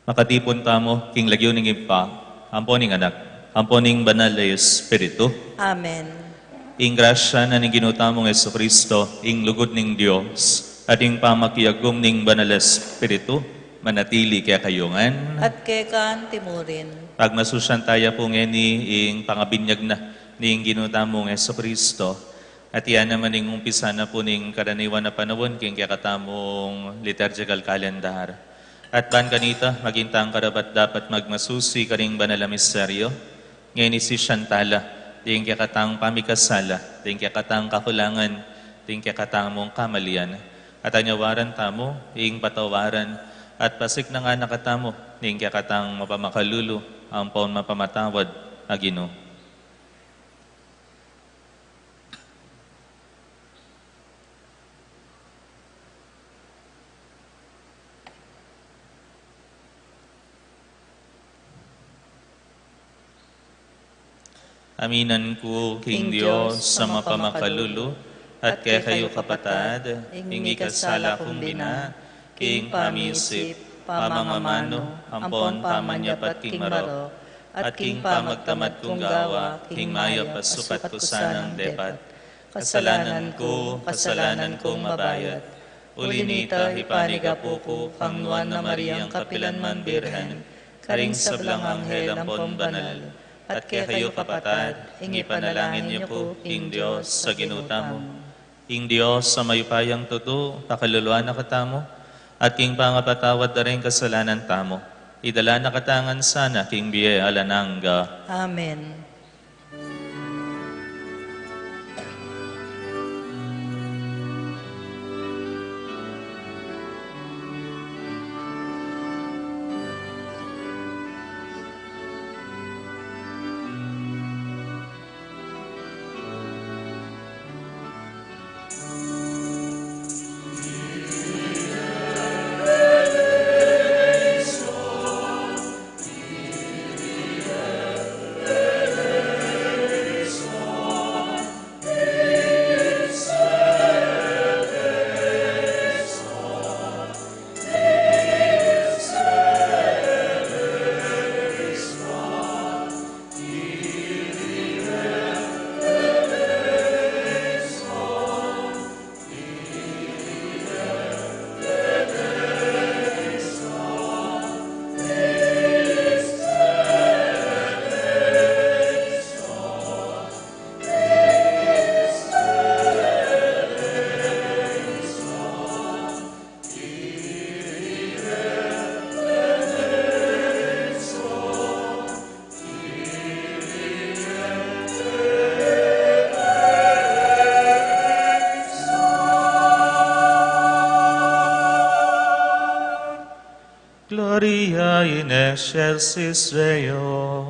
Makatipon tamo, king lagyo ning ipa, amponing anak, amponing banal na Espiritu, Amen. ing grasya na ning ginutamong Yesu Kristo, ing lugod ning Dios, at ing pamakiyagong ning banal na Espiritu, manatili kaya kayungan. At kekan timurin. Pagmasusyan tayo po ngeni, ing pangabinyag na ning ginutamong Yesu Kristo, at iyan naman ning umpisa na po ning karaniwan na panahon, king kaya katamong liturgical calendar. At ban kanita, magintang karapat dapat magmasusi karing banal na misteryo. Ngayon si Shantala, ting kaya katang pamikasala, ting kaya katang kakulangan, ting kaya katang mong kamalian. At anyawaran tamo, ing patawaran, at pasik na nga nakatamo, ting kaya katang mapamakalulu, ang paon mapamatawad, agino. Aminan ko, King Diyos, sa mapamakalulu, at kaya kayo kapatad, ing ikasala kong bina, king pamisip, pamangamano, ampon pamanyapat king maro, at king pamagtamad kong gawa, king maya pasupat ko sanang depat. Kasalanan kong mabayat. Ulinita, hipaniga po ko, kang nuan na Mariang kapilanman birhen, karing sablang anghel ampon banal. At kaya kayo kapatad, ing ipanalangin niyo po, ing Diyos sa ginutamo. Ing Diyos sa mayupayang tuto, pakaluluan na katamo, at king pangapatawad na rin kasalanan tamo. Idala na katangan sana, king biye alananga. Amen. Gloria in excelsis Deo.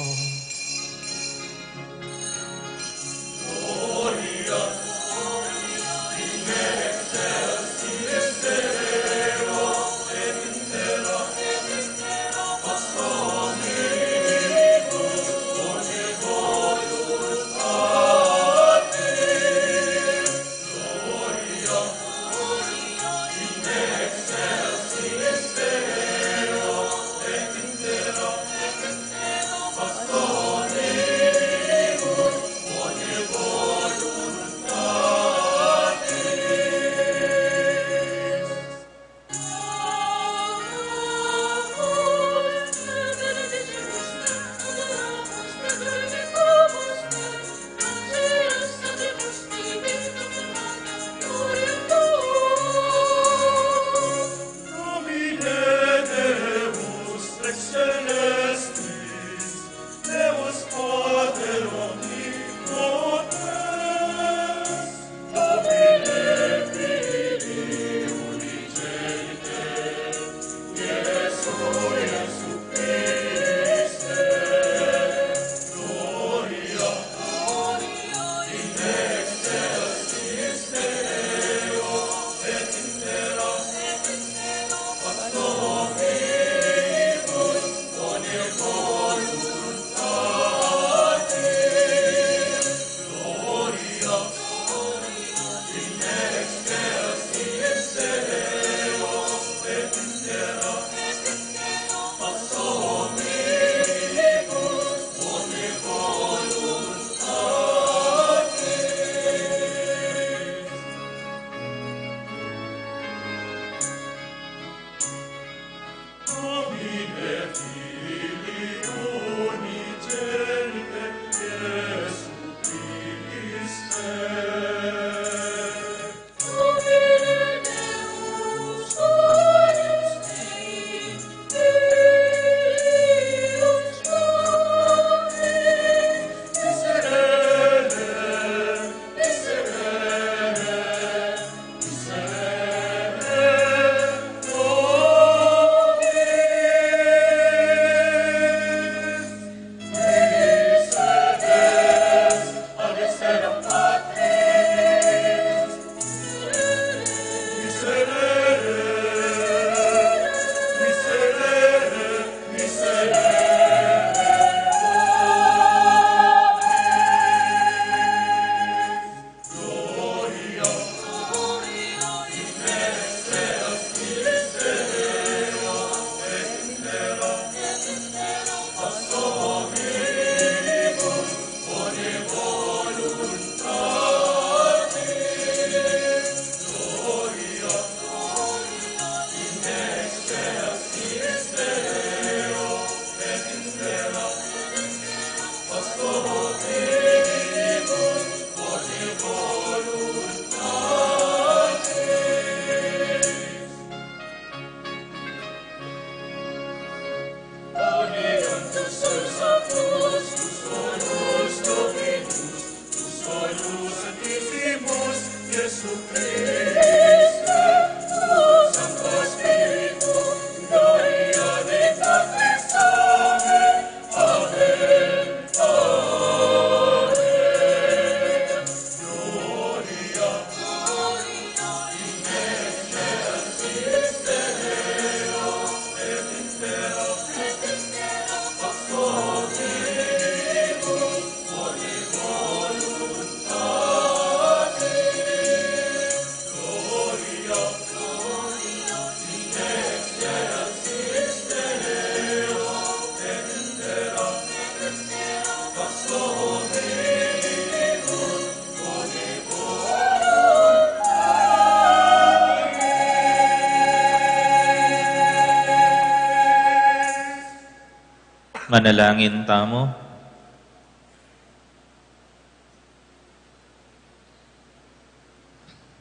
Manalangin tamo.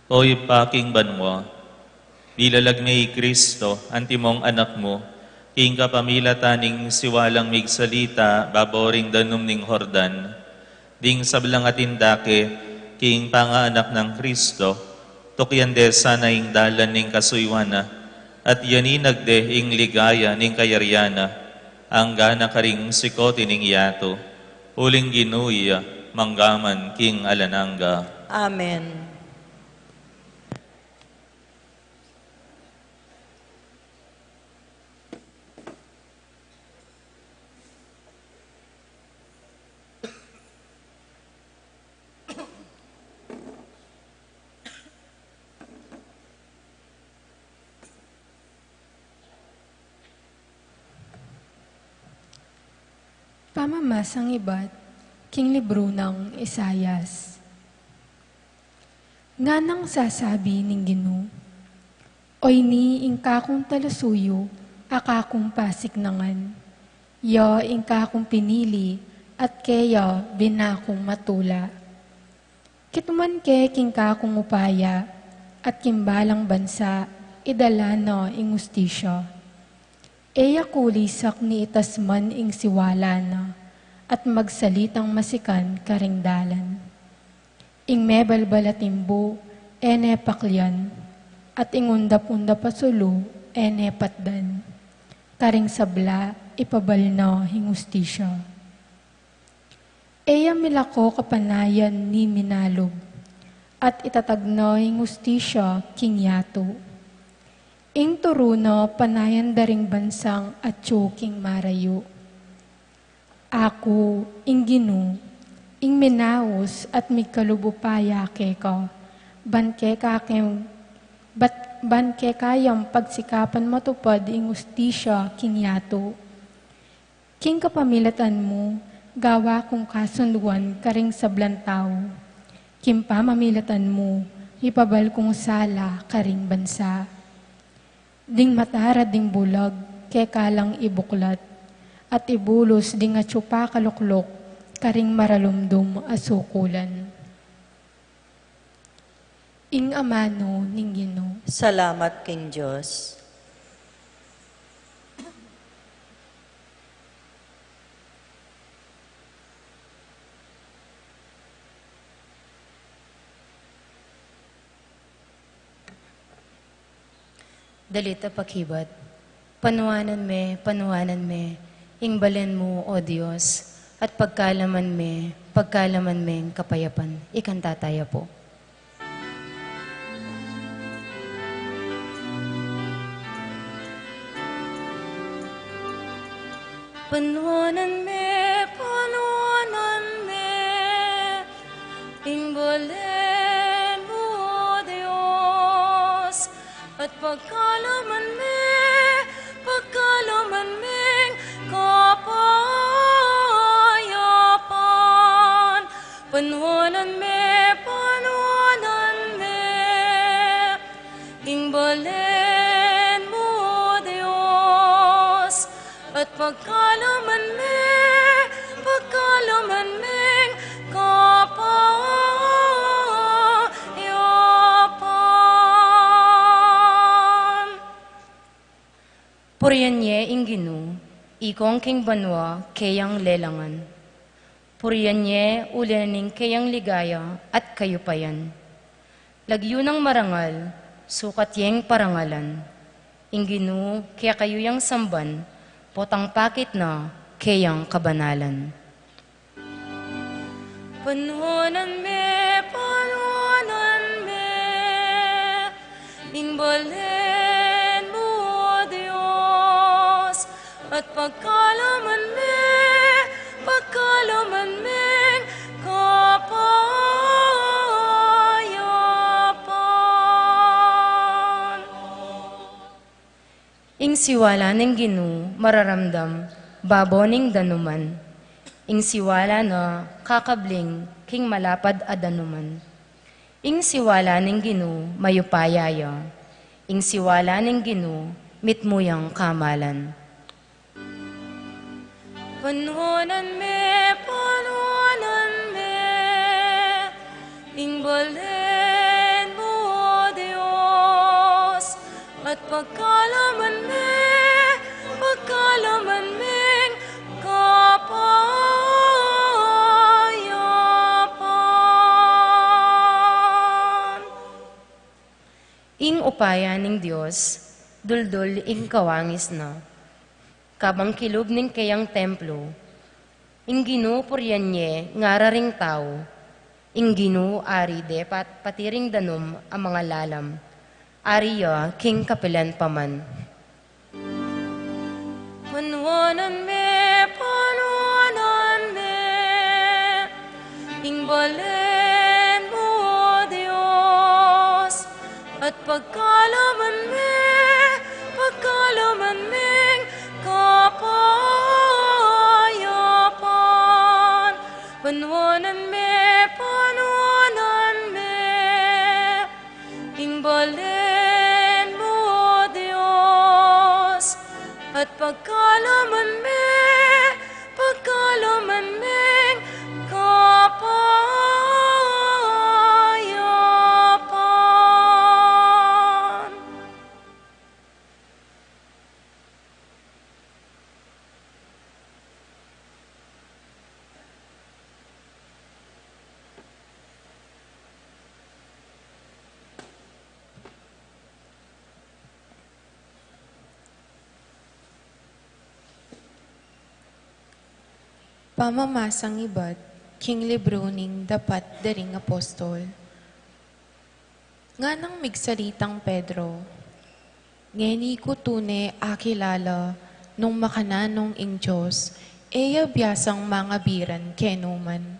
Oy paking banwa, bilalag may Kristo, antimong anak mo, king kapamila taning siwalang migsalita, baboring danum ning Hordan, ding sablang atindake, king pangaanak ng Kristo, tukyande sana ing dalan ning kasuywana, at yaninagde ing ligaya ning kayaryana, ang gana karing sikoti ning yato, uling ginuya, manggaman king alananga. Amen. Pamamasang iba't king libro ng Isayas. Nga nang sasabi ning Ginoo, oy ni ingka kong talasuyo, akakong pasik nangan. Yo ingka kong pinili, at kaya binakong matula. Kituman ke kingka kong upaya, at kimbalang bansa, idala no ing ustisyo. Eya kulisak ni itasman ing siwala na, at magsalitang masikan karingdalan. Ing mebalbalatimbo, ene paklyan, at ingundap-undap pasulo, ene patdan. Karing sabla, ipabalno hing ustisyo. Eya milako kapanayan ni minalog, at itatagno hing ustisyo king yato. Ing turuno panayan daring bansang at tsuking marayo. Ako, ing Ginoo, ing minaos at migkalubupaya keko, ban kayang pagsikapan matupad ing ustisya king yato. King kapamilatan mo, gawa kong kasunduan karing sablantaw. King pamamilatan mo, ipabal kong sala karing bansa. Ding matara ding bulag, kekalang ibuklat, at ibulos ding atsupa kaluklok, karing maralumdum asukulan. ing amano ning Ginoo. Salamat king Diyos. Dalita pakibat, panuanan me, ing balen mo, O Diyos, at pagkalaman me, kapayapan, ikanta tayo po. Panuanan me, ing balen mo, O Diyos, at pagkalaman me, kapayapan. Panuanan me, ing balen mo, Diyos, at pagkalaman me, kapayapan. Purianye ing Ginoo, ikong king banwa, kayang lelangan. Purianye ulaning kayang ligaya at kayupayan. Lagyo ng marangal, sukat yeng parangalan. Ing Ginoo, kaya kayo yang samban, potang pakit na kayang kabanalan. Panuanan me, ing balen mo, O Diyos, at pagkalaman me, kapayapan. Ing siwala ng Ginoo, mararamdam, babo ning danuman. Ing siwala na kakabling, king malapad adanuman. Ing siwala ng Ginoo, mayupayaya. Ing siwala ng Ginoo, mitmuyang kamalan. Panuanan me, ing balen mo, O Diyos, at pagkalaman me, kapayapan. Ing upaya ning Diyos, duldul ing kawangis na. Kabang kilog ning kayang templo, ing Ginoo puryanye ngararing tao, ing Ginoo ari de patiring danom ang mga lalam, ariya king kapilan paman. Panuanan me, ing balen mo, O Diyos, at pagkalaman me, kapayapan. Panuanan me, ing balen mo, O Diyos, at pagkalaman me, kapayapan. Pamamasang ibat, king libro ning dapat daring apostol. Nga nang migsalitang Pedro, ngeni ko tune akilala nung makananong ing Diyos, eya biyasang mga biran kenuman.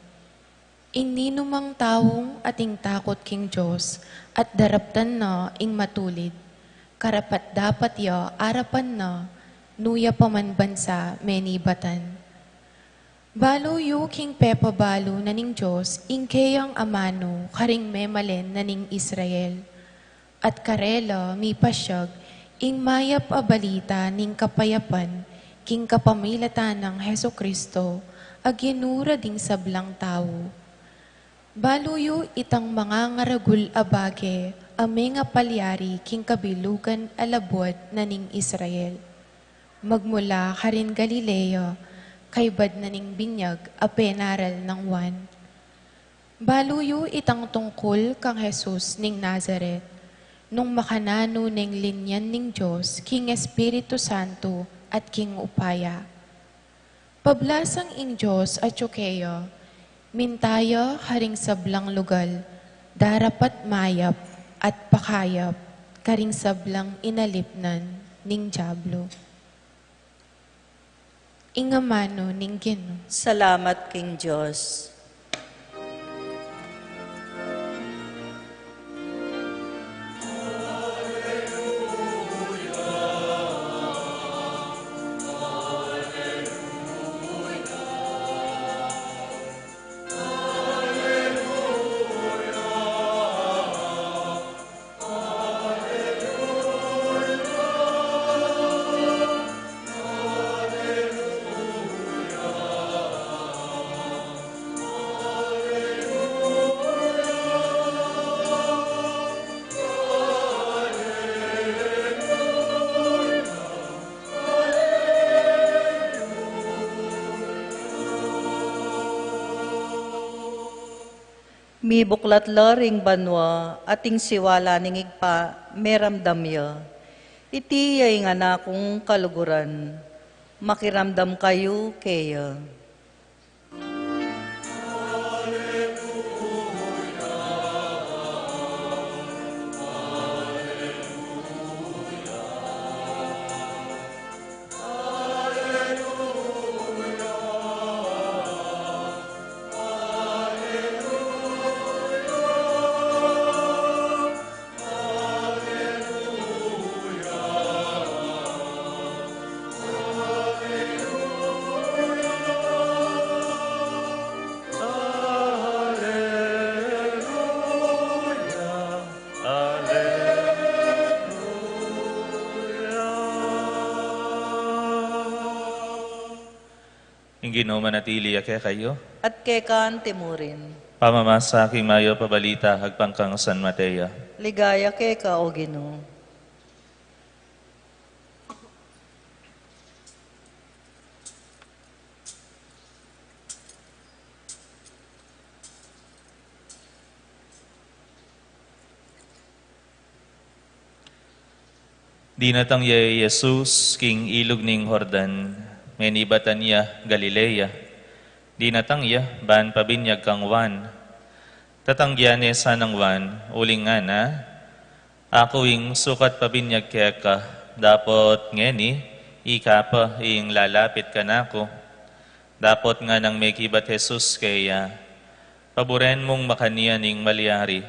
Ing ninumang taong ating takot king Diyos at daraptan na ing matulid, karapat dapat ya arapan na, nuya paman bansa menibatan. Balo yu king pepa balo na ning Diyos, ing kayang amano, karing memalen na ning Israel. At karela, mi pasyag, ing mayap abalita ning kapayapan, king kapamilatan ng Heso Kristo, aginura ding sablang tao. Baluyo itang mga ngaragul abage, ame nga palyari king kabilugan alabot na ning Israel. Magmula karin Galileo, kaybad na ning binyag a penaral ng Juan. Baluyo itang tungkol kang Jesus ning Nazaret, nung makanano ning linyan ning Diyos, king Espiritu Santo at king upaya. Pablasang ing Diyos at Tsukeyo, mintayo haring sablang lugal, darapat mayap at pakayap, karing sablang inalipnan ning Diablo. Ingamano ning Ginoo. Salamat king Diyos. Mi buklat laring banwa ating siwala ning igpa meramdamya. Iti ay nga na kong kaluguran, makiramdam kayo kaya. Ginoo manatili ake kayo. At kekan timurin. Pamamasa aking mayo pabalita hagpangkang San Mateo. Ligaya keka o Ginoo. Dinatang ya Jesus king ilog ning Jordan, menibatan niya Galilea. Dinatang ya ban pabinyag kang Juan. Tatanggian ni sanang Juan, uling nga na, ako ing sukat pabinyag kaya ka, dapot ngeni, ika pa ing lalapit ka na ako. Dapot nga nang may kibat Jesus kaya, paboren mong makaniya ning malyari,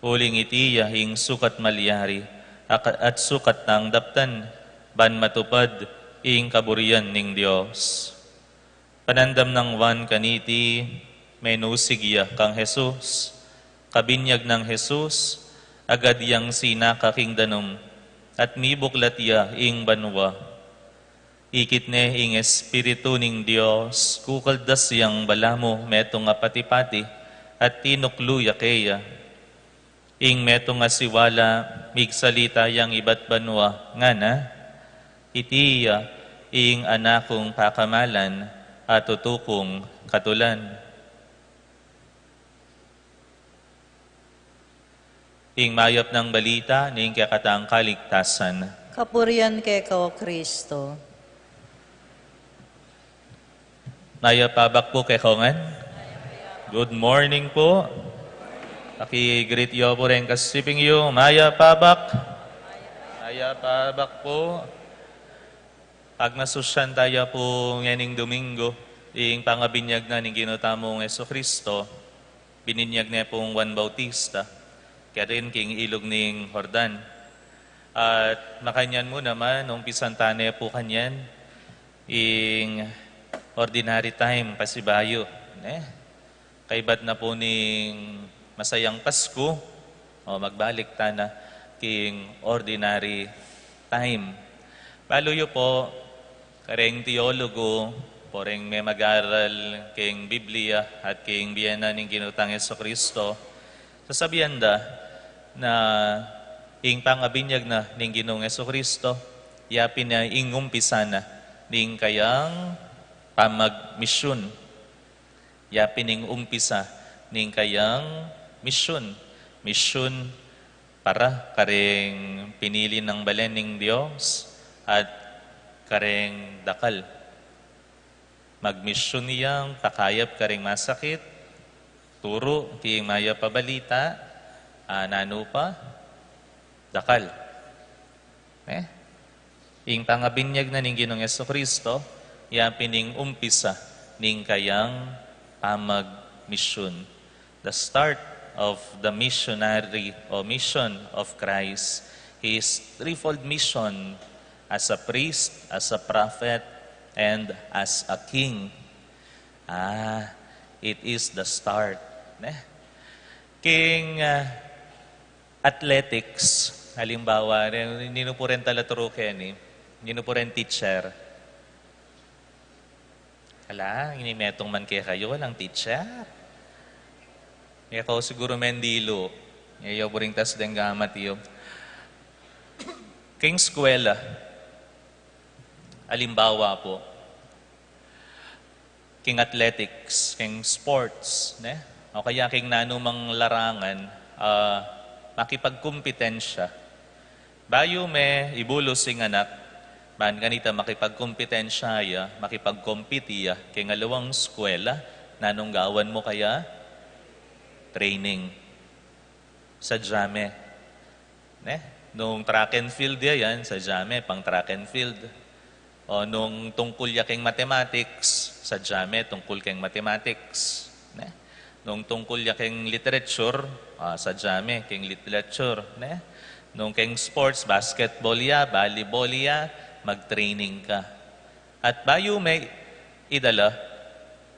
uling itiya ing sukat malyari, at sukat ng daptan, ban matupad, ing kaburian ning Dios. Panandam ng Juan kaniti, menusigya kang Jesus, kabinyag ng Jesus, agad yang sinakaking danom, at mibuklat ya ing banwa. Ikit ne ing Espiritu ning Dios, kukaldas yang balamo meto nga pati-pati, at tinukluya kaya. Ing meto nga siwala, migsalita yang ibat banwa, nga na, itiya, ing anakong pakamalan, at tutukong katulan. Ing mayap ng balita, ning kakatang kaligtasan. Kapurian keka o Kristo. Mayapabak po kay Kongan. Good morning po. Paki-greet yo po rin kasiping yo. Mayapabak. Mayapabak po. Pag nasusyan tayo po nganing Domingo, ing pangabinyag na ning ginutamong Jesucristo, bininyag na pong Juan Bautista, kaya rin king ilog ning Jordan. At makanyan mo naman, nung pisantane po kanyan, ing ordinary time, pasibayo. Kaibat na po ning masayang Pasko, magbalik ta na king ordinary time. Paluyo po, kareng teologo, poreng may mag-aral kayong Biblia at kayong biyana ng ginutang Jesucristo, sasabihan da na ing pangabinyag na ng Ginoong Jesucristo, yapin na ingumpisa na ning kayang pamagmisyon. Yapin ning umpisa ning kayang misyon. Misyon para kareng pinili ng balen ng Diyos at kareng dakal. Magmisyon niyang pakayap kareng masakit, turo kiyang maya pabalita, nano pa, dakal. Ing pangabinyag na ning Ginoong Jesucristo, yapin ning umpisa ning kayang pamagmisyon. The start of the missionary or mission of Christ, His threefold mission as a priest, as a prophet, and as a king. It is the start. King athletics, halimbawa, hindi po rin talaturo Kenny, hindi po rin teacher. Inimetong man kayo, walang teacher. Ikaw siguro mendilo. Ayaw po rin tas denggamat iyo. King skwela, alimbawa po, king athletics, king sports, o kaya king nanumang larangan, makipagkumpetensya. Bayo me ibulos sing anak, man ganita makipagkumpetensya ya, makipagkompetiya, king alawang skwela, nanong gawan mo kaya? Training. Sa jame. Nung track and field yan, sa jame, pang track and field. O nung tungkol ya keng mathematics, sa jame, tungkol keng mathematics. Nung tungkol ya keng literature, sa jame, keng literature. Nung keng sports, basketball ya, volleyball ya, mag-training ka. At bayo may idala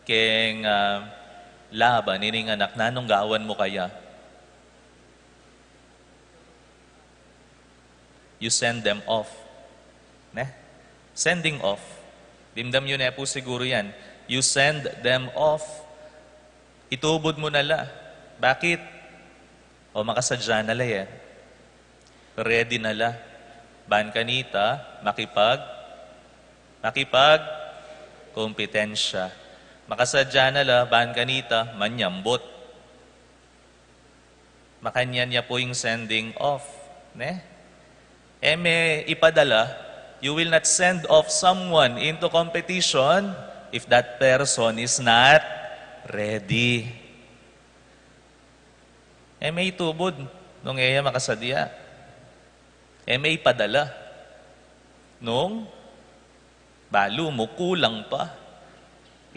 keng laban, ining anak, nanong gawan mo kaya? You send them off. Sending off. Dimdam yun po siguro yan. You send them off. Itubod mo nala. Bakit? O makasadya nala yan. Ready nala. Ban kanita, kompetensya. Makasadya nala, ban kanita, manyambot. Makanyan niya po yung sending off. May ipadala, you will not send off someone into competition if that person is not ready. May itubod nung iya makasadya. May ipadala nung balo mo kulang pa.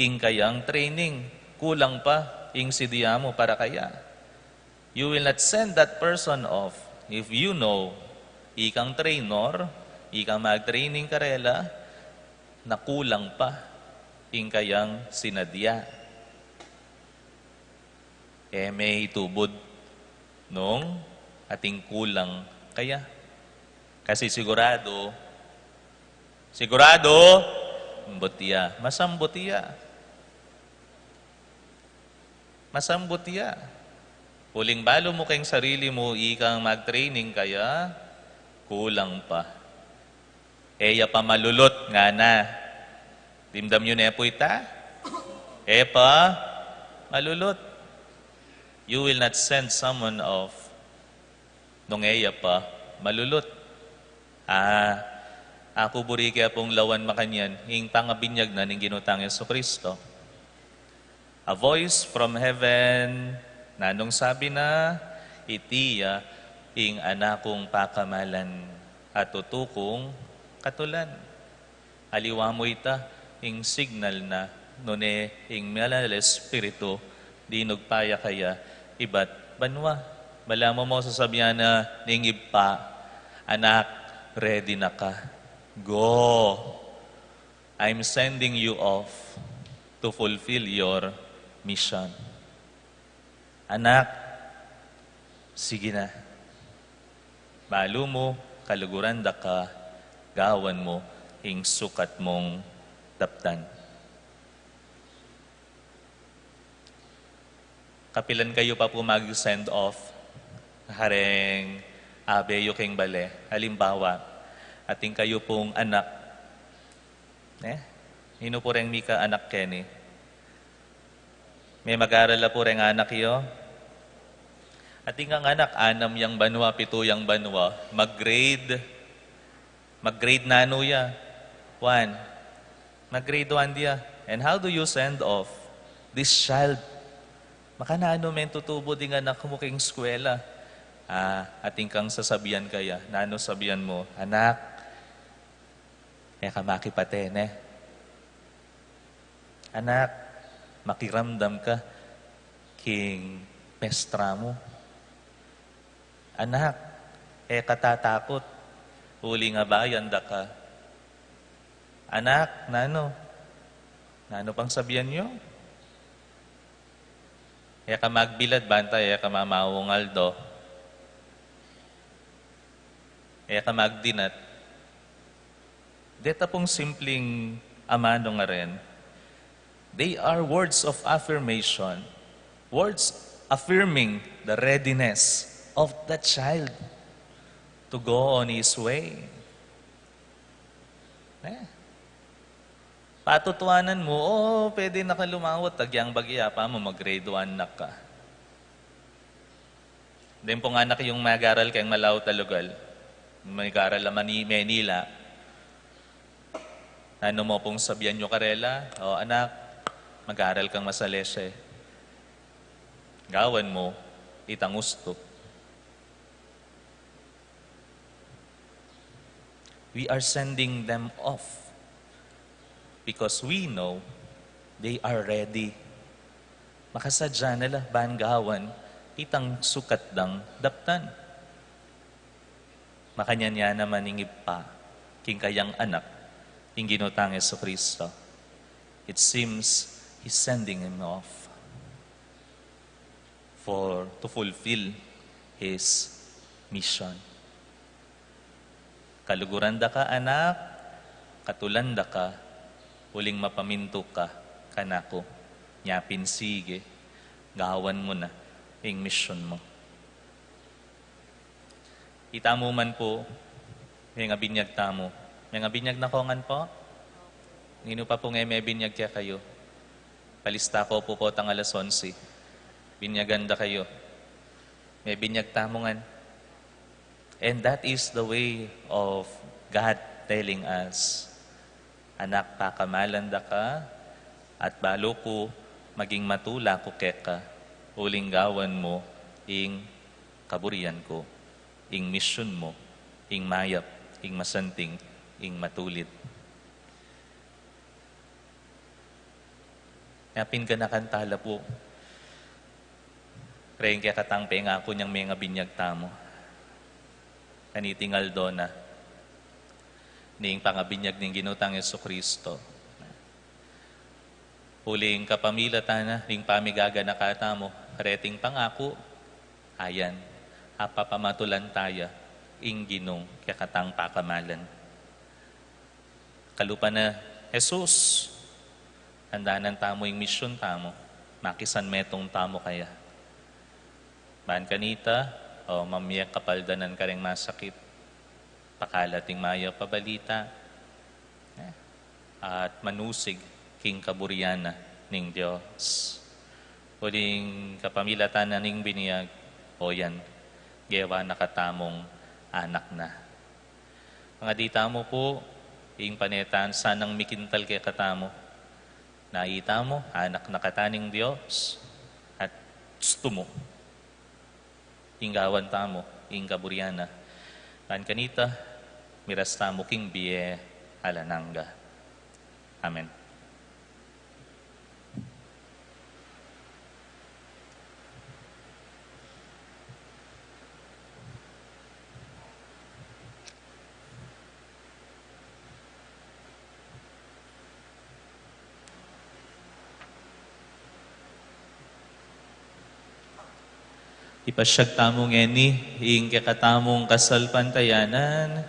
Ing kayang training, kulang pa ing sidiya mo para kaya. You will not send that person off if you know ikang trainer, ikang mag-training karela, na kulang pa ing kayang sinadya. May tubod nung ating kulang kaya. Kasi sigurado, butiya, masambutiya. Masambutiya. Huling balo mo kayong sarili mo, ikang mag-training kaya, kulang pa. Eya pa malulot nga na. Dimdam yun po ita? Pa, malulot. You will not send someone off nung eya pa, malulot. Ako buri kaya pong lawan makanyan, hing pangabinyag na ning ginutang Jesucristo. A voice from heaven, nanong sabi na, itiya, ing anakong pakamalan at tutukong katulan. Aliwa mo ita, ing signal na, nune, ing malal espiritu, dinugpaya kaya, ibat banwa. Malamo mo sasabihan na, ning ipa, anak, ready na ka. Go. I'm sending you off to fulfill your mission. Anak, sige na. Balo mo, kaluguran da ka, gawan mo, ing sukat mong daptan. kapilan kayo pa po mag-send off. Hareng abeyo keng bale. Halimbawa, ating kayo pong anak. Hino po rin mika anak Kenny. May mag-aral na po rin anak iyo. Ating ang anak, 6 yang banwa, 7 yang banwa. Mag-grade na ano ya? 1. Mag-grade 1 dia. And how do you send off this child? Maka na ano men tutubo din anak mo kayong eskwela. Ating kang sasabihan kaya. Na ano sabihan mo? Anak, kaya ka makipaten Anak, makiramdam ka king mestra mo. Anak, katatakot. Uli nga bayan da ka. Anak, nano pang sabihan nyo? Kaya ka magbilad, bantay, kaya ka mamawungaldo. Kaya ka magdinat. Deta pong simpleng amano nga rin. They are words of affirmation. Words affirming the readiness of the child to go on his way. Patutuanan mo, pwede na ka lumawat, tagyang bagya pa mo, mag-grade 1 na ka. Then pong anak yung mag-aral kayong Malaw Talugal, mag-aral naman ni Manila, ano mo pong sabihan nyo karela, anak, mag-aral kang masalese. Gawan mo, itangusto. We are sending them off because we know they are ready. Makasadya nila, banggawan, itang sukat dang daptan. Makanya naman ingip pa, king kayang anak, king ginutang Yesu Kristo. It seems He's sending him off to fulfill His mission. Kaluguran da ka, anak, katulan da ka, uling mapaminto ka, kanako, nyapin sige, gawan mo na, yung mission mo. Ita mo man po, may nga binyag tamo. May nga binyag na kongan po? Ngino pa po nga may binyag kaya kayo? Palista ko po tang alas 11. Binyaganda kayo. May binyag tamongan. And that is the way of God telling us, anak, pakamalanda ka, at balo ko, maging matula ko keka, uling gawan mo, ing kaburian ko, ing mission mo, ing mayap, ing masanting, ing matulit. Napin ka na kantala po. Reng kaya katangpe nga ako niyang may nga binyag tamo. Kanitingal do na ning pangabinyag ning ginutang Yesu Kristo. Huling kapamila tana, ning pamigaga na kata mo, kareting pangako, ayan, apapamatulan taya, ing ginong kakatang pakamalan. Kalupa na, Jesus, handaanan tamo ing misyon tamo, makisan metong tamo kaya. Maan kanita, mamiyak kapaldanan ka rin masakit, pakalating maya pabalita, at manusig king kaburiana ning Diyos. Uling kapamilatan na ning biniyag, yan, gewa nakatamong anak na. Mga dita mo po, ing panetan, sanang mikintal kay katamo. Naita mo, anak na kataning Diyos, at gusto mo, inggawan tamo, ing kaburiana. Kan kanita, miras tamo king biye alananga. Amen. Ipasyag tamong eni, ing kakatamong kasalpantayanan,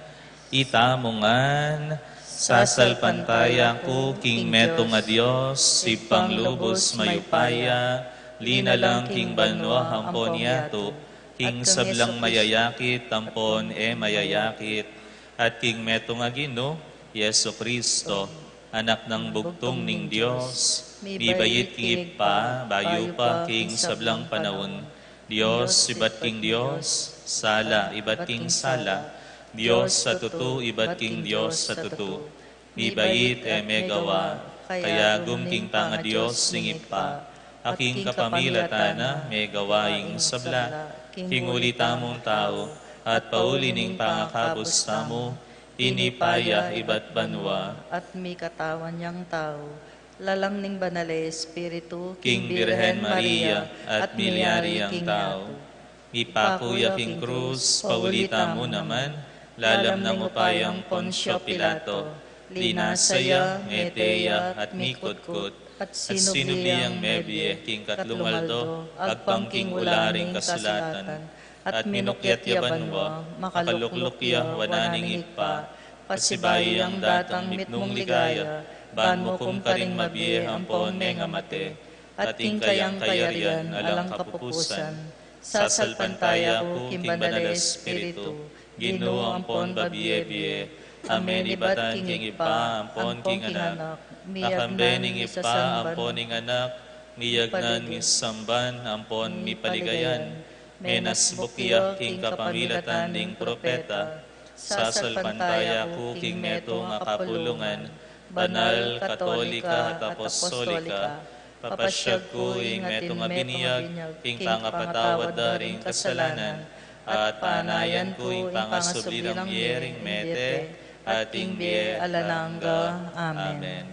itamongan, sasalpantaya ko, king metong a Diyos, si panglubos mayupaya, Lina lang king banwa hampon yato, king sablang mayayakit, tampon mayayakit, at king metong agino, Yeso Kristo, anak ng bugtong ning Diyos, mi bayit king ipa, bayo pa king sablang panahon, Diyos, ibat king Diyos, sala, ibat king sala, Diyos sa tutu, ibat king Diyos sa tutu, mi bayit megawa, kaya gumking panga Diyos singip pa, aking kapamilatana, may gawaing sabla, king ulita mong tao, at pauli ning pangakabos tamo, inipaya ibat banwa, at may katawan niyang tao, lalang ning banale Espiritu, King Birhen Maria, at milyari ang tao, ipakuya king krus, paulita mo naman, lalam na mo payang Ponsyo Pilato, linasaya, meteya, at mikutkut, at sinubiyang mebye, king katlumaldo, agpangking ularing kasulatan, at minukyat yabanwa, makaluklukya, wananing ipa, pasibayang datang mitnong ligaya, ban mo kum karing mabye, ampon nga mate, at ing kayang kayarian, alang kapupusan, sasalpantaya ko, king banal Espiritu, Ginoo ampon babye-bye, amen ibat king ipa, ampon king anak, nakambening ipa, ampon ing anak, miyagnan misamban, ampon mi paligayan, menas bukya king kapamilatan ning propeta, sasalpantaya ko king meto nga kapulungan, banal, katolika, at apostolika, papasyag ko ing meto nga biniyag, king pangapatawad da ring kasalanan, at panayan ko ing pangasublilang yering mete, at ing biye alanangga. Amen.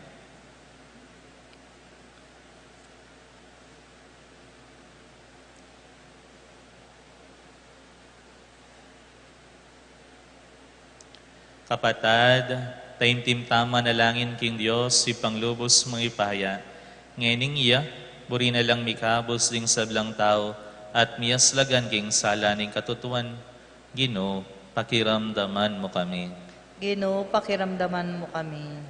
Kapatad, taimtim tama na langin king Diyos, ipanglubos mong ipaya. Ngening iya, buri na lang mikabos ding sablang tao, at miyaslagan king sala ning katutuan. Ginoo, pakiramdaman mo kami. Ginoo, pakiramdaman mo kami.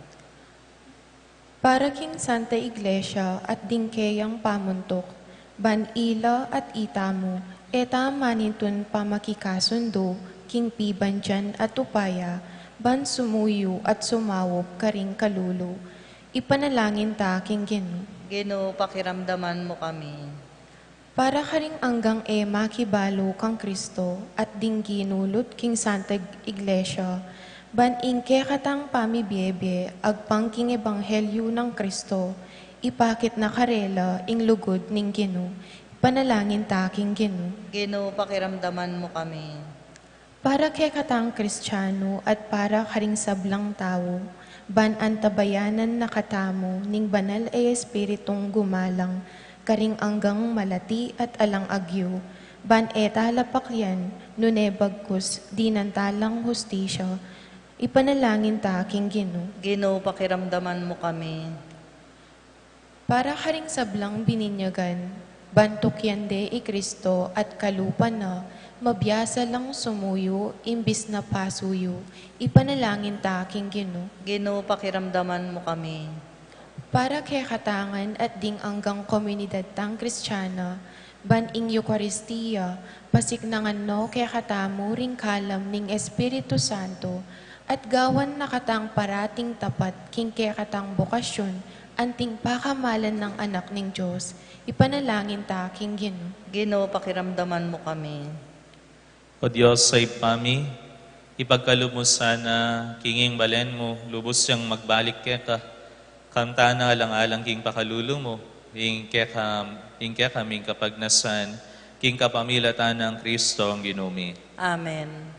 Para king Santa Iglesia at dingkeyang pamuntok, ban ila at itamo, eta manintun pamakikasundo, king piban dyan at upaya, ban sumuyo at sumawop karing kalulo. Ipanalangin ta king Ginoo. Ginoo, pakiramdaman mo kami. Para karing anggang makibalo kang Kristo at dingginulot king Santa Iglesia, ban ingke katang pamibiyebe agpang king ebanghelyo ng Kristo, ipakit na karela ing lugod ning Ginoo. Panalangin ta king Ginoo. Ginoo, pakiramdaman mo kami. Para kay katang Kristiyano at para karing sablang tao, ban antabayanan na katamo ning banal ay espiritong gumalang, karing anggang malati at alang agyo, ban talapakyan, nunebagkus, dinantalang hustisya, ipanalangin ta king Ginoo. Ginoo, pakiramdaman mo kami. Para karing sablang bininyagan, bantok yande Kristo at kalupan na, mabiyasa lang sumuyo, imbis na pasuyo, ipanalangin ta king Ginoo. Ginoo, pakiramdaman mo kami. Para kay katangan at ding anggang komunidad tang Kristiyana, ban ing Eucharistia, pasiknangan no kay katamo ring kalam ning Espiritu Santo, at gawan na katang parating tapat king kay katang bokasyon, anting pakamalan ng anak ning Diyos, ipanalangin ta king Ginoo. Ginoo, pakiramdaman mo kami. O Diyos sa ipami, ipagkaloob mo sana kinging balen mo, lubos siyang magbalik ka. Kamta na alang-alang king pakalulu mo, ing kaming kapagnasan, king kapamilatan ng Kristo ang ginumi. Amen.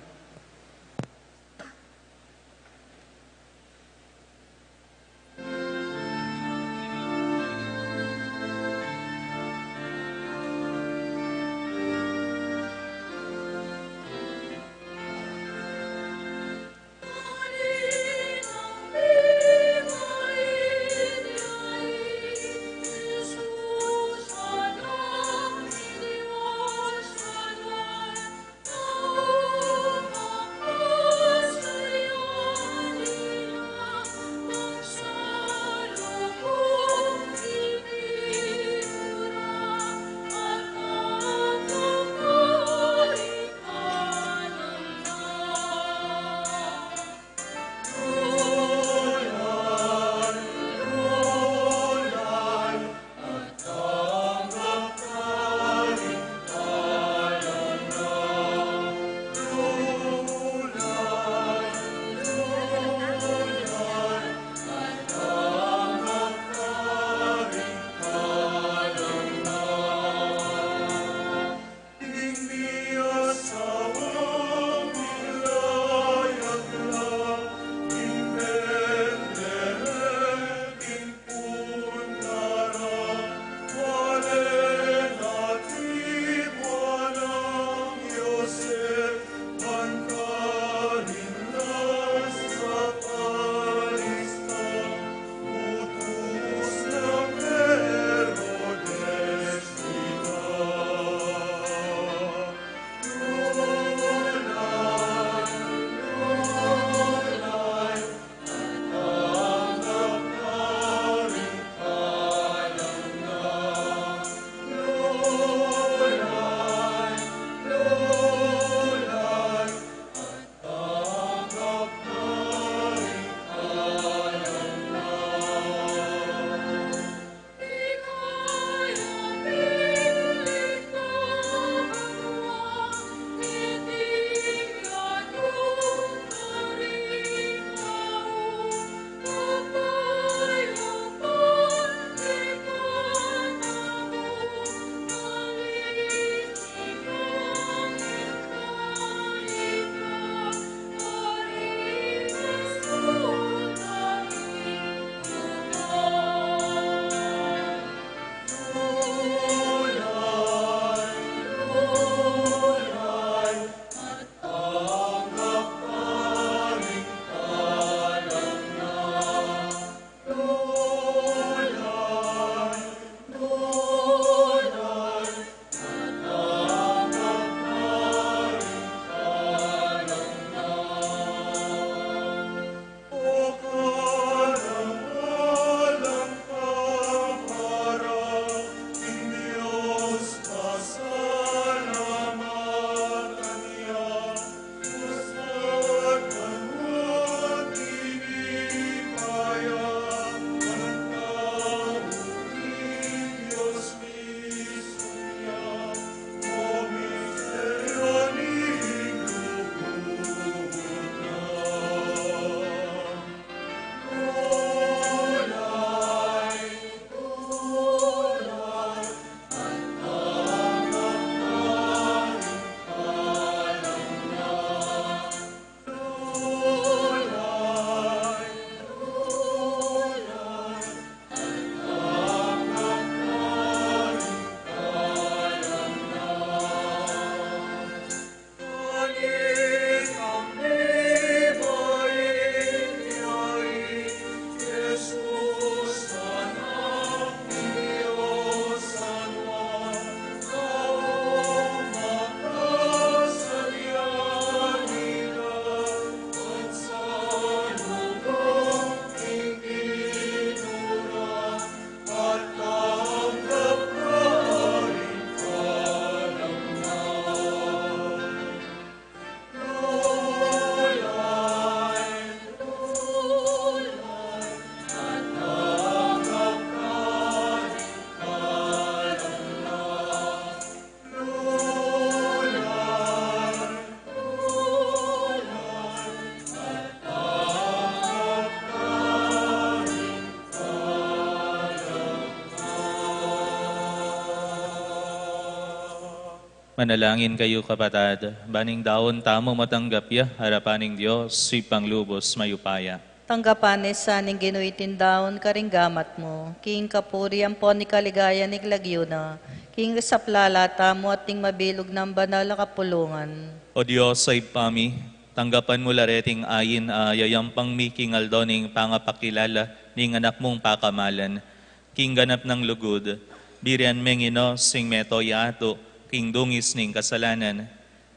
Manalangin kayo kapatad, baning daon tamo matanggap ya, harapaning Diyos, si panglubos mayupaya. Tanggapan sa ning ginuitin daon karinggamat mo, king kapuri ang pon ni kaligaya ni Glagyo na, king saplalata mo at ting mabilog ng banal na kapulungan. O Diyos ay pami, tanggapan mo lareting ayin yayampang mi king aldoning pangapakilala ning anak mong pakamalan. King ganap ng lugod, birian mengino sing meto yato, king dungis ning kasalanan.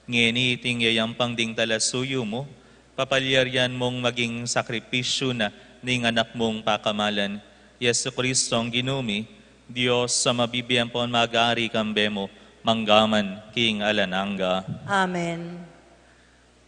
Ngeni ting yayampang ding talasuyo mo, papalyaryan mong maging sakripisyo na ning anak mong pakamalan. Yesu Kristo ang ginumi, Diyos sa mabibiyang pon mag-ari kambemo, manggaman king alananga. Amen.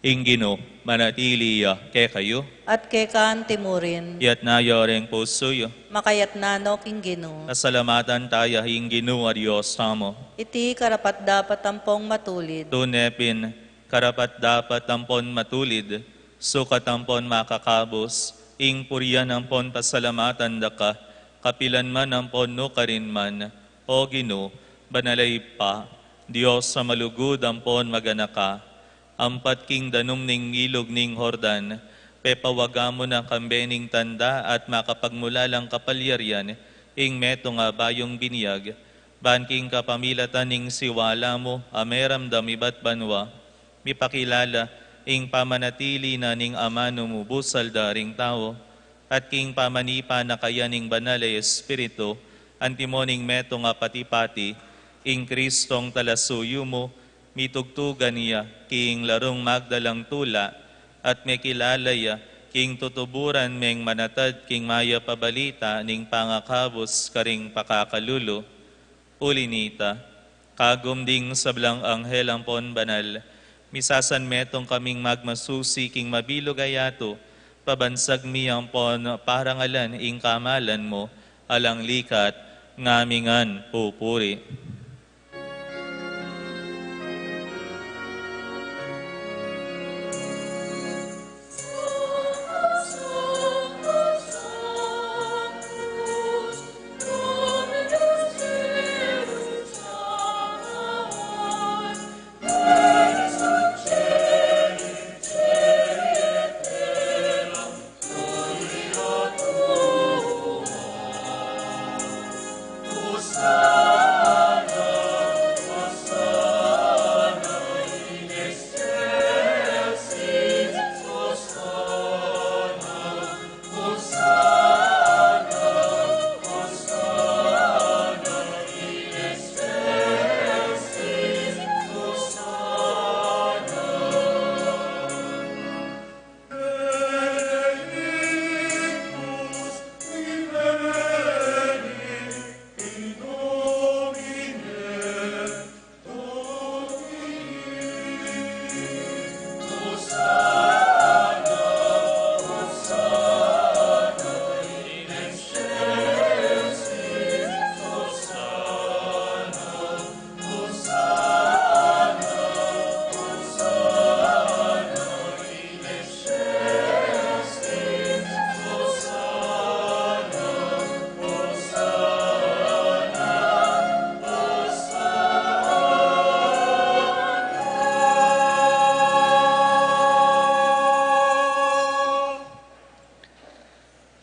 Ingino, manatili ke kayo, At kay kaan timurin, yat na yoreng pusoyo. makayat nano king Gino. Kasalamatan tayo ingino a Diyos tamo. Iti karapat dapat tampong matulid. Tunepin, karapat dapat tampon matulid, sukat tampon makakabos, ing puriyan ampon pasalamatan daka, kapilan man ampon no karin man, o Gino, banalay pa, Diyos sa malugod ampon maganaka, ampat king danum ning ilog ning Hordan, pepawaga mo na kambening tanda at makapagmulalang kapalyaryan, ing meto nga bayong biniyag, banking kapamilatan ning siwala mo, ameramdam iba't banwa, mipakilala, ing pamanatili na ning amano mo busal daring tao, at king pamanipa na kaya ning banal ay Espiritu, antimoning meto nga pati-pati, ing Kristong talasuyo mo, mitugtugan niya, king larong magdalang tula, at may kilalaya, king tutuburan meng manatad, king maya pabalita, ning pangakabos karing pakakalulo, ulinita, kagumding sablang anghel ang pon banal, misasan metong kaming magmasusi, king mabilog ayato, pabansag miyang pon parangalan, ing kamalan mo, alang likat, ngamingan pupuri.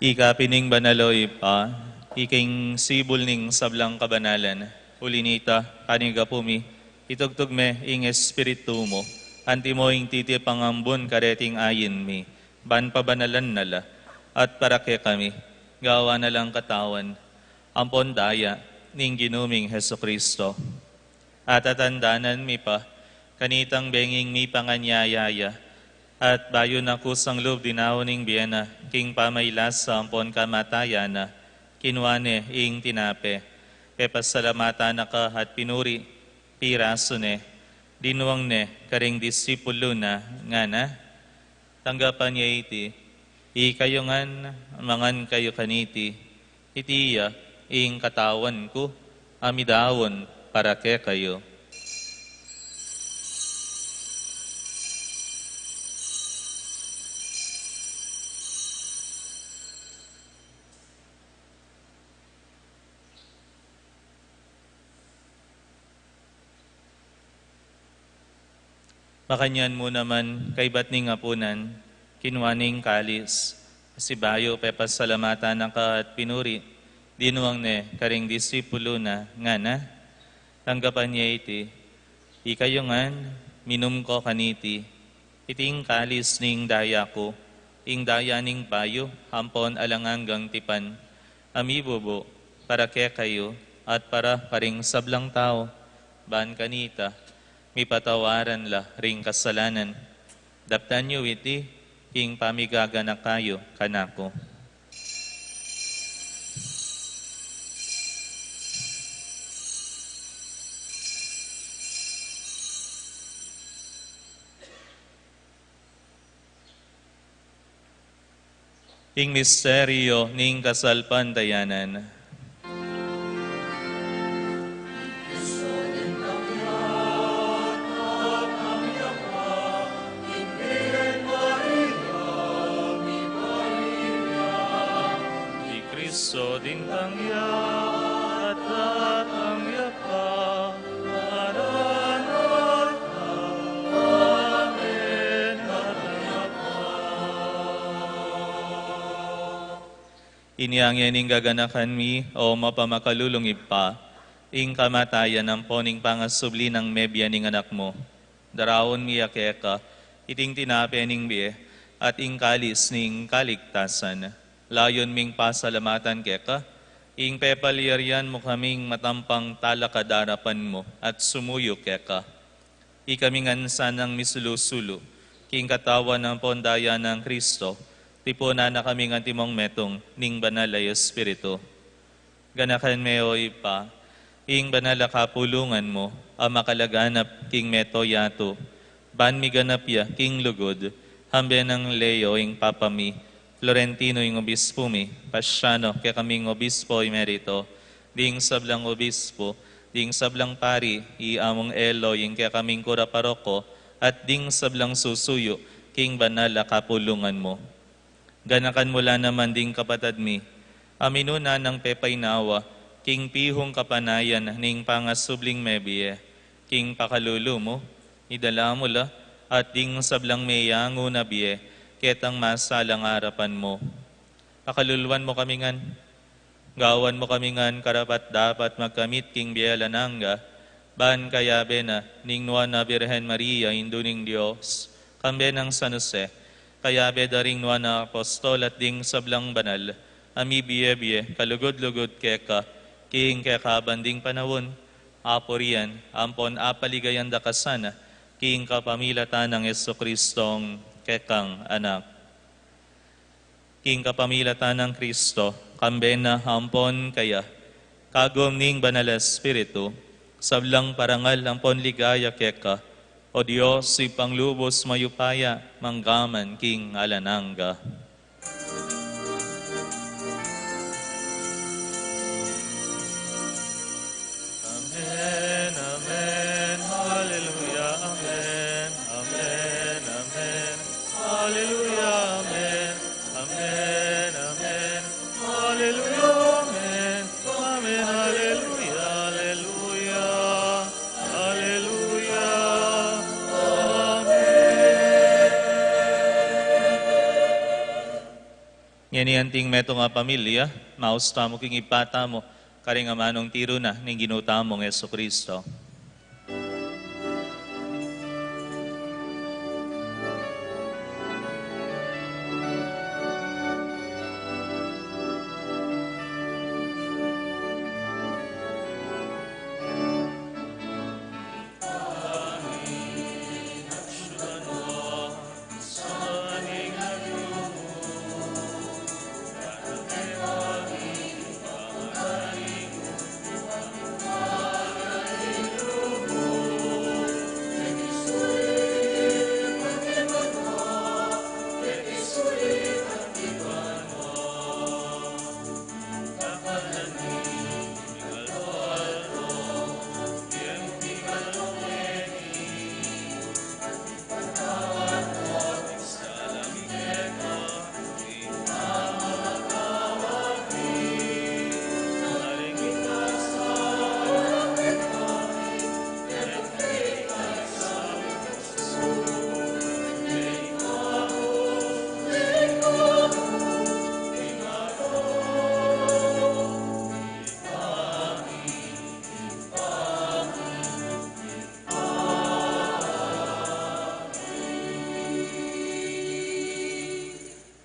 Ikapining banaloy pa, iking sibol ning sablang kabanalan, ulinita, kaniga pumi, itugtog me ing espiritu mo, anti mo ing titi pangambon kareting ayin mi, ban pabanalan nala, at parake kami, gawa na lang katawan, ampon daya, ning ginuming Heso Kristo. At atandanan mi pa, kanitang benging mi panganyayaya, at bayo na kusang loob dinaoning biyena, king pamaylas sa ampon kamatayana, kinwane ing tinape, pepasalamata na ka at pinuri, piraso ne, dinuang ne, karing disipulo na, nga na, tanggapan niya iti, ikayo ngan, mangan kayo kaniti, itiya, ing katawan ko, amidawon, para ke kayo. Makanyan mo naman kay batning apunan, kinwaning kalis, si bayo pepas salamatan ng ka at pinuri, dinuang ne karing disipulo na nga na, tanggapan niya iti, ikayongan, minum ko kaniti, iting kalis ning daya ko, ing daya ning bayo, hampon alanganggang tipan, amibobo, para ke kayo, at para paring sablang tao, ban kanita, mi patawaran la ring kasalanan. Daptan nyo iti, king pamigaga na kayo, kanako. Ing misteryo ning kasalpandayanan. Kristo din tangya at tatangya pa, Maranatha, Amen, Maranatha. Iniangyan ing gaganakan mi, o mapamakalulungib pa, ing kamatayan ng poning pangasubli ng mebya ning anak mo. Darawon mi akeka, iting tinape ning biye, at ing kalis ning kaligtasan. Layon ming pasalamatan keka, ing pepalyarian mo kaming matampang talakadarapan mo at sumuyo keka. Ikaming ansanang misulusulo, king katawan ng pondaya ng Kristo, tipona na kaming antimong metong ning banal ay Espiritu. Ganakan meo ipa, ing banal kapulungan mo, ang makalaganap king meto yato, ban mi ganapya king lugod, hambe ng Leo ing papami, Florentino yung obispo mi, Pasyano, kaya kaming obispo emerito, ding sablang obispo, ding sablang pari, iamong elo, yung kaya kaming kura paroko, at ding sablang susuyo, king banal kapulungan mo. Ganakan mula naman ding kapatad mi, aminuna ng pepay nawa, king pihong kapanayan, ning pangasubling mebiye, king pakalulu mo, idala mo la, at ding sablang meyango na biye, ketang masalang harapan mo. Pakaluluan mo kamingan, gawan mo kamingan karapat dapat magkamit king biyalananga, ban kayabe na ning nuan na Birhen Maria, induning Diyos, kambe ng San Jose, kayabe daring nuan na apostol at ding sablang banal, ami biye-biye, kalugod-lugod keka, king kekabanding panawon, aporian, ampon apaligayan dakasana, king kapamilatan ng Jesucristong kekang anak. King kapamilatan ng Kristo, kambena hampon kaya, kagom ning banal Espiritu, sablang parangal hampon ligaya keka, o Diyos si panglubos mayupaya, manggaman king alananga. Amen, amen, hallelujah, amen, amen, amen, hallelujah, amen, amen, amen, hallelujah, amen, amen, hallelujah, hallelujah, hallelujah, amen. Ngenianting meto nga pamilya, mausta mo king ipata mo, karing amanong tiro na ning ginutamong Jesucristo.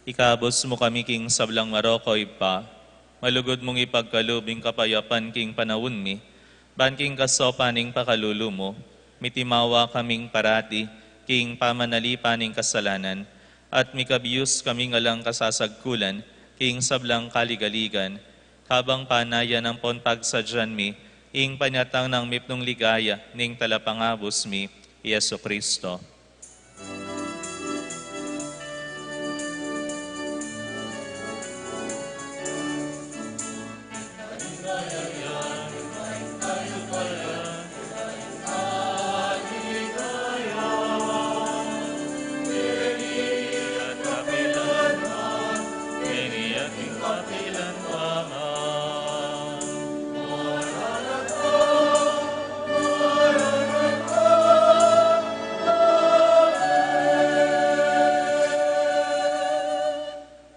Ikabos mo kami king sablang marokoy pa, malugod mong ipagkalubing kapayapan king panawon mi, ban king kasopaning pakalulu mo, mitimawa kaming parati, king pamanalipaning kasalanan, at mikabiyus kaming alang kasasagkulan, king sablang kaligaligan, kabang panayan ng ponpagsadyan mi, ing panyatang ng mipnong ligaya, ning talapangabos mi, Yesu Kristo.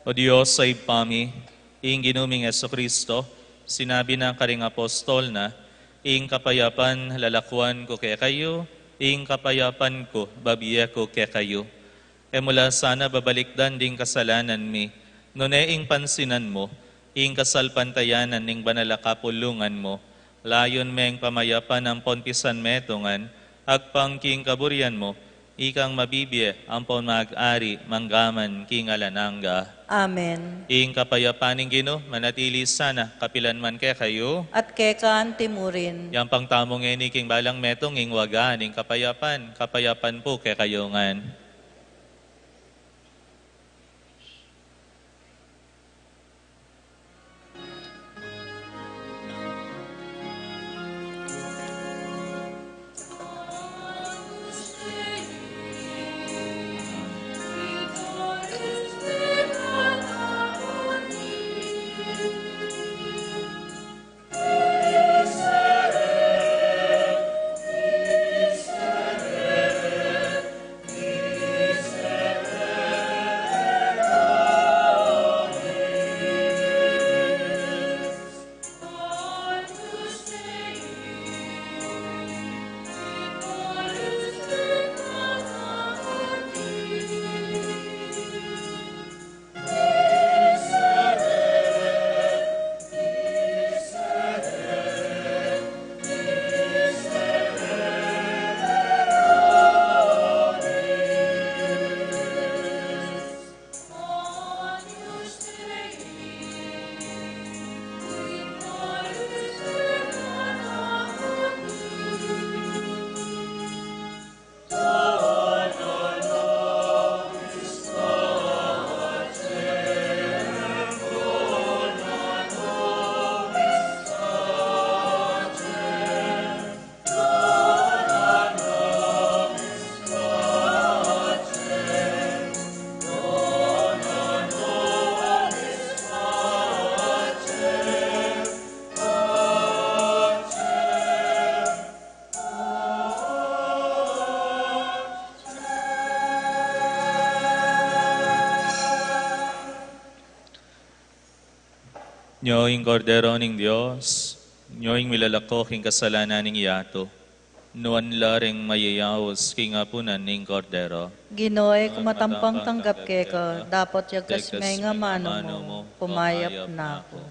O Diyos sa ipami, ing ginuming Yesu Kristo, sinabi ng karing apostol na, ing kapayapan lalakwan ko kaya kayo, ing kapayapan ko babiya ko kaya kayo. E mula sana babalikdan ding kasalanan mi, nune ing pansinan mo, ing kasalpantayanan ning banalakapulungan mo, layon meng pamayapan ang ponpisan metongan, agpang king kaburian mo, ikang mabibiye ang pon mag-ari manggaman king alananga. Amen. Ing kapayapaning Gino, manatili sana kapilan man kaya kayo. At kekaan timurin. Yang pangtamong eni king balang metong ing wagan, ing kapayapan po kaya kayo ngan. Nyoing kordero ning Diyos, nyoing milalako king kasalanan ning iyato, nuan laring mayayaos king apunan ning kordero. Ginoy, kumatampang tanggap keka, dapat yagas may nga mano mo, pumayap na ako.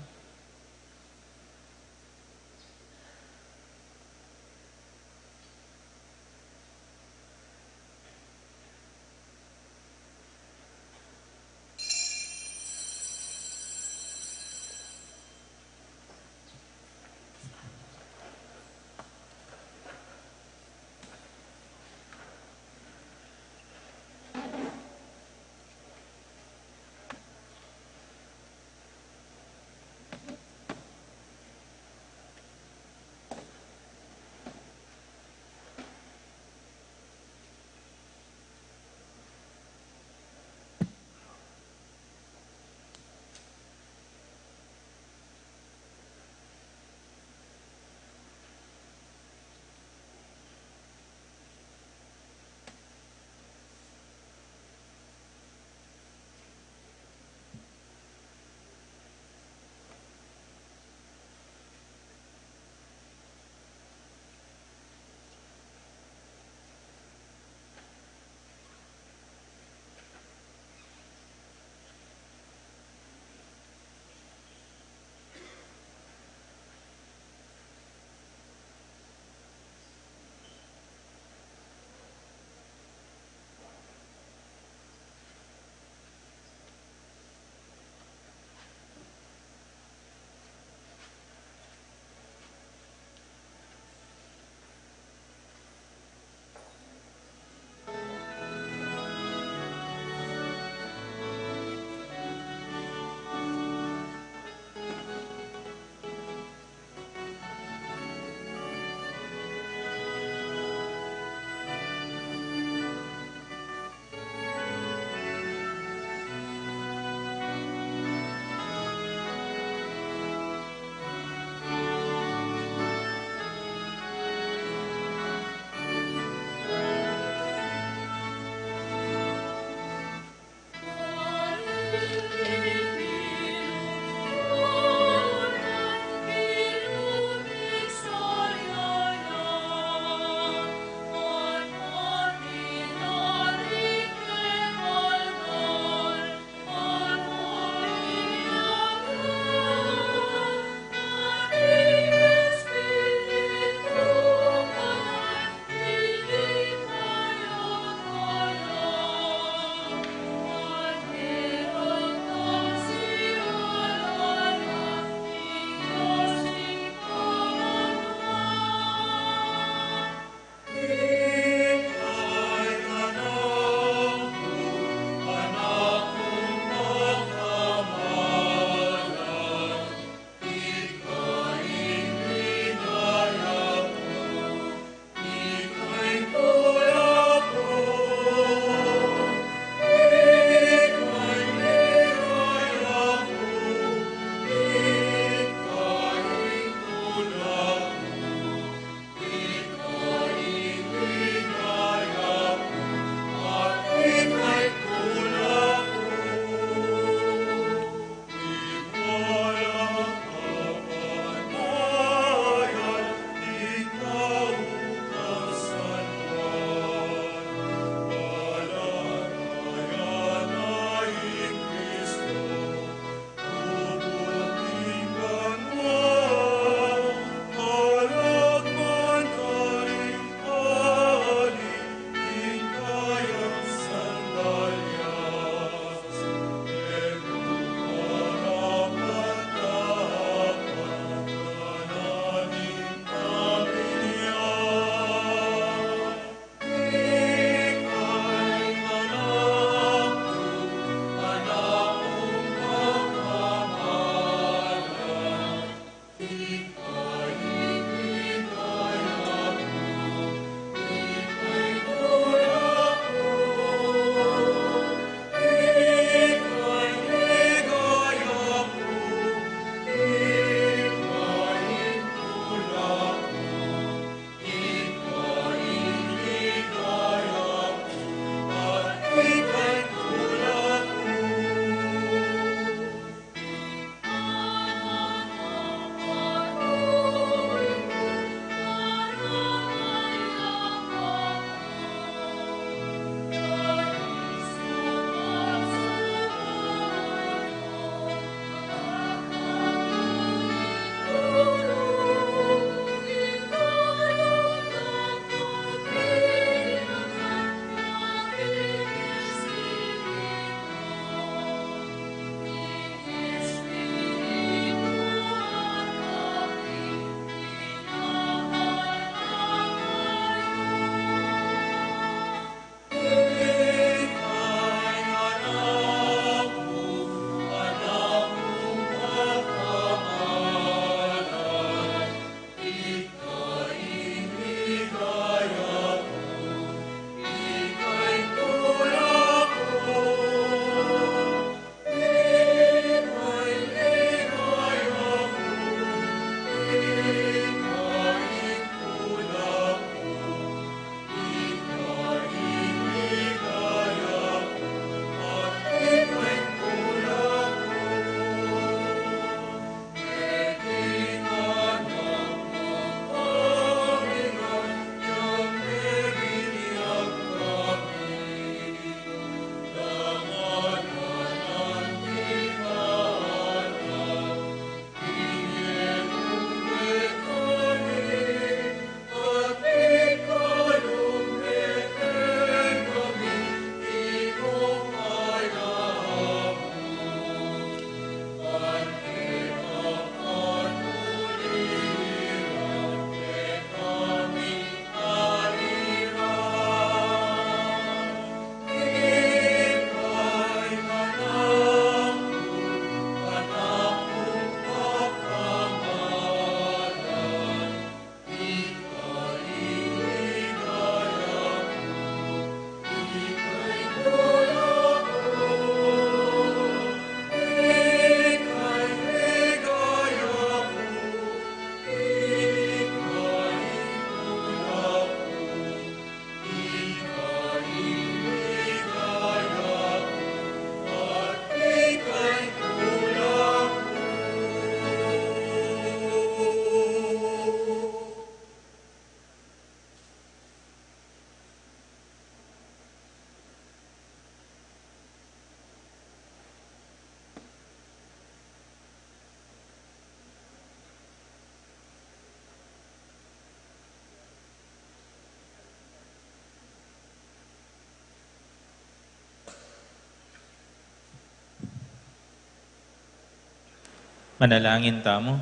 Manalangin tamo.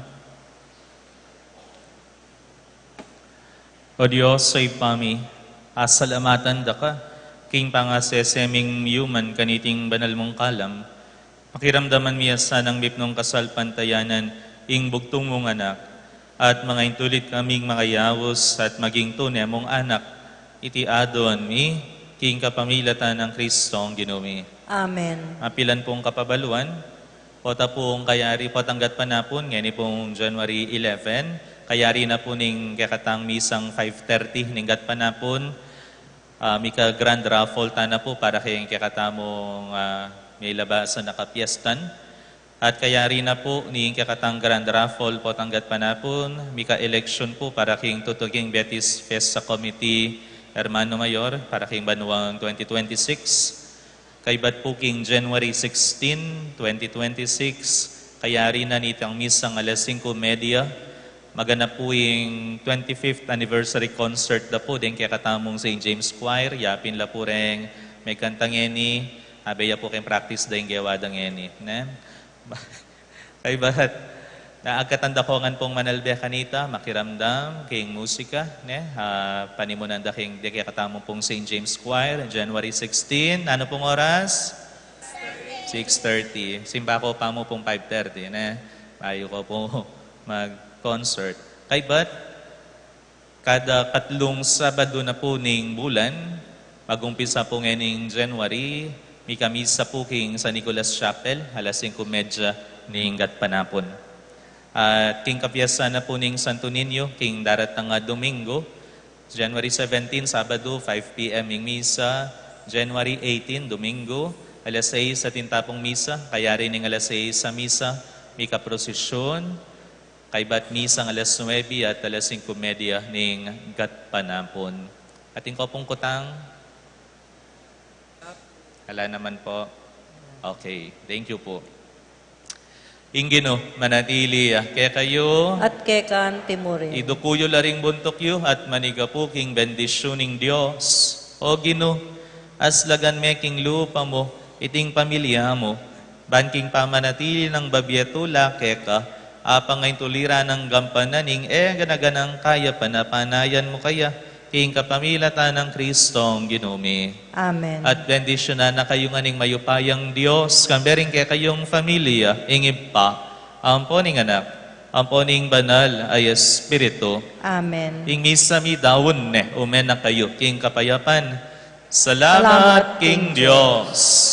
O Diyos, sa ipami, asalamatan da ka, king pangaseseming human kaniting banal mong kalam, makiramdaman miya sanang mipnong kasal pantayanan, ing bugtong mong anak, at mga intulit kaming mga yawos at maging tunay mong anak, iti adon mi, king kapamilatan ng Kristong ginumi. Amen. Apilan pong kapabaluan, pota pong kayari potanggat panapon, ngayon pong January 11, kayari na po ning kakatang misang 5:30, ninggat panapon, mika grand raffle na po para kayong kakatamong may labasan na kapiestan. At kayari na po ning kakatang grand raffle potanggat panapon, mika election po para kayong tutuging Betis Fiesta Committee Hermano Mayor para kayong Banuang 2026. Kaibat po king January 16, 2026, kayari na nitang misang alas 5:30, maganap po yung 25th anniversary concert na po din kaya katamong St. James Choir, yapin la po rin may kantang eni, abaya po kayong practice da yung gawadang eni. Kaibat, naagkatanda ko ngan pong manalbe kanita, makiramdam, king musika, panimunan da king di kaya katamong pong St. James Choir, January 16, ano pong oras? 6:30. Simba ko pa mo pong 5:30, Ayo ko po mag-concert. Kaibat, kada katlong Sabado na po ning bulan, mag-umpisa po ngayon January, may kamisa po king sa Nicolas Chapel, alas 5:30 ning gat panapon. At king kapiasa na po ning Santo Niño, king daratang Domingo, January 17, Sabado, 5 p.m. ing misa, January 18, Domingo, alas 6 sa tintapong misa, kaya rin ning alas 6 sa misa, may kaprosesyon, kaibat misa ng alas 9 at alas 5:30 ning gat panapon. Ating kopong kutang? Hala naman po. Okay, thank you po. Ingino, manatili, kaya kayo, At kekan timurin. idukuyo laring buntok yu, at manigapu king bendisyoning Diyos. O Gino, aslagan me king lupa mo, iting pamilya mo, banking pamanatili ng babyetula, keka, apang ngayon tulira ng gampananing, ganaganang kaya panapanayan mo kaya, king kapamilatan ng Kristong ginumi. Amen. At bendisyonan na kayo nganing mayupayang Diyos, kambering kaya kayong familia, ingib pa, amponing anak, amponing banal ay Espiritu, Amen. ing misami dawon umen na kayo, king kapayapan. Salamat, King Diyos.